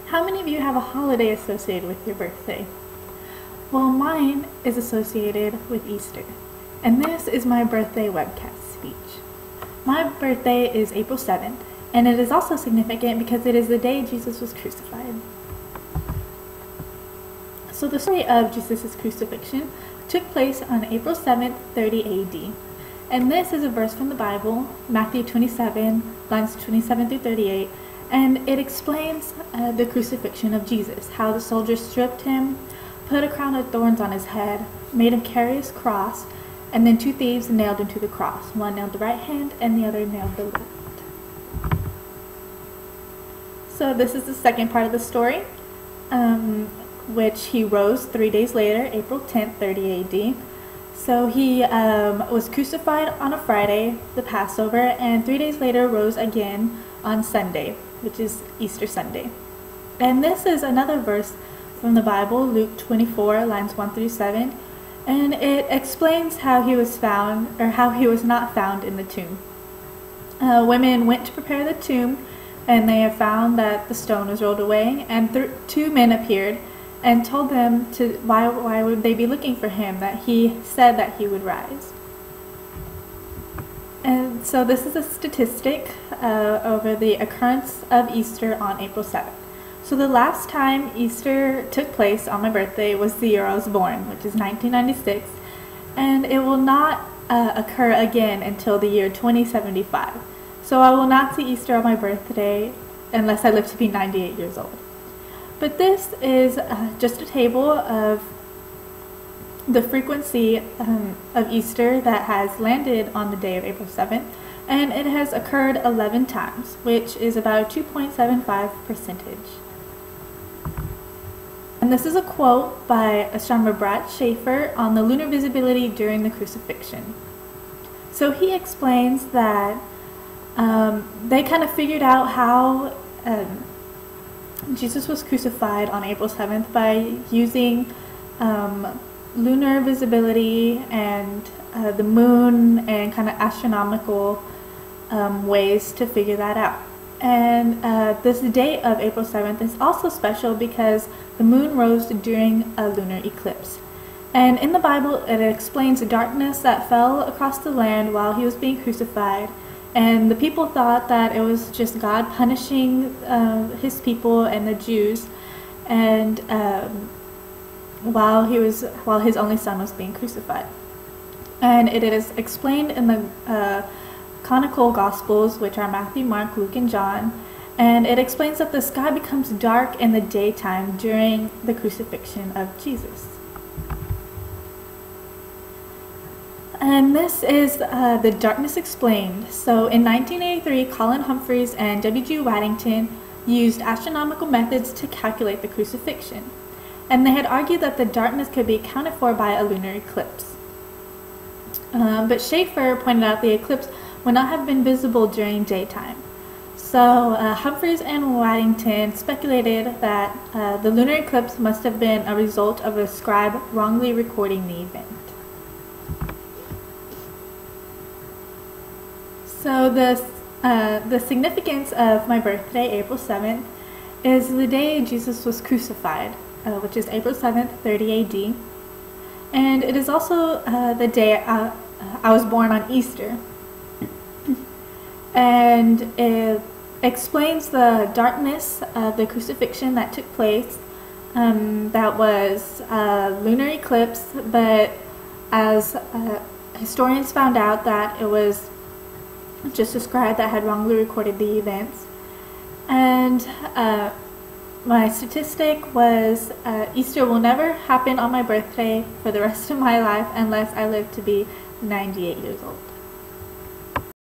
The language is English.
How many of you have a holiday associated with your birthday? Well, mine is associated with Easter, and this is my birthday webcast speech. My birthday is April 7th, and it is also significant because it is the day Jesus was crucified. So the story of Jesus' crucifixion took place on April 7th, 30 AD. And this is a verse from the Bible, Matthew 27, lines 27 through 38, and it explains the crucifixion of Jesus, how the soldiers stripped him, put a crown of thorns on his head, made him carry his cross, and then two thieves nailed him to the cross. One nailed the right hand and the other nailed the left. So this is the second part of the story, which he rose 3 days later, April 10th, 30 AD. So he was crucified on a Friday, the Passover, and 3 days later rose again on Sunday, which is Easter Sunday. And this is another verse from the Bible, Luke 24, lines 1 through 7, and it explains how he was found, or how he was not found in the tomb. Women went to prepare the tomb, and they have found that the stone was rolled away, and two men appeared and told them to why would they be looking for him, that he said that he would rise. And so this is a statistic over the occurrence of Easter on April 7th. So the last time Easter took place on my birthday was the year I was born, which is 1996, and it will not occur again until the year 2075. So I will not see Easter on my birthday unless I live to be 98 years old. But this is just a table of the frequency of Easter that has landed on the day of April 7th, and it has occurred 11 times, which is about 2.75%. And this is a quote by astronomer Brad Schaeffer on the lunar visibility during the crucifixion. So he explains that they kind of figured out how Jesus was crucified on April 7th by using lunar visibility and the moon and kind of astronomical ways to figure that out. And this day of April 7th is also special because the moon rose during a lunar eclipse. And in the Bible, it explains the darkness that fell across the land while he was being crucified. And the people thought that it was just God punishing his people and the Jews, and while his only son was being crucified. And it is explained in the canonical Gospels, which are Matthew, Mark, Luke, and John, and it explains that the sky becomes dark in the daytime during the crucifixion of Jesus. And this is the darkness explained. So in 1983, Colin Humphreys and W.G. Waddington used astronomical methods to calculate the crucifixion. And they had argued that the darkness could be accounted for by a lunar eclipse. But Schaeffer pointed out the eclipse would not have been visible during daytime. So Humphreys and Waddington speculated that the lunar eclipse must have been a result of a scribe wrongly recording the event. So the significance of my birthday, April 7th, is the day Jesus was crucified, which is April 7th, 30 AD. And it is also the day I was born on Easter. And it explains the darkness of the crucifixion that took place. That was a lunar eclipse, but as historians found out that it was just a scribe that had wrongly recorded the events. And my statistic was Easter will never happen on my birthday for the rest of my life unless I live to be 98 years old.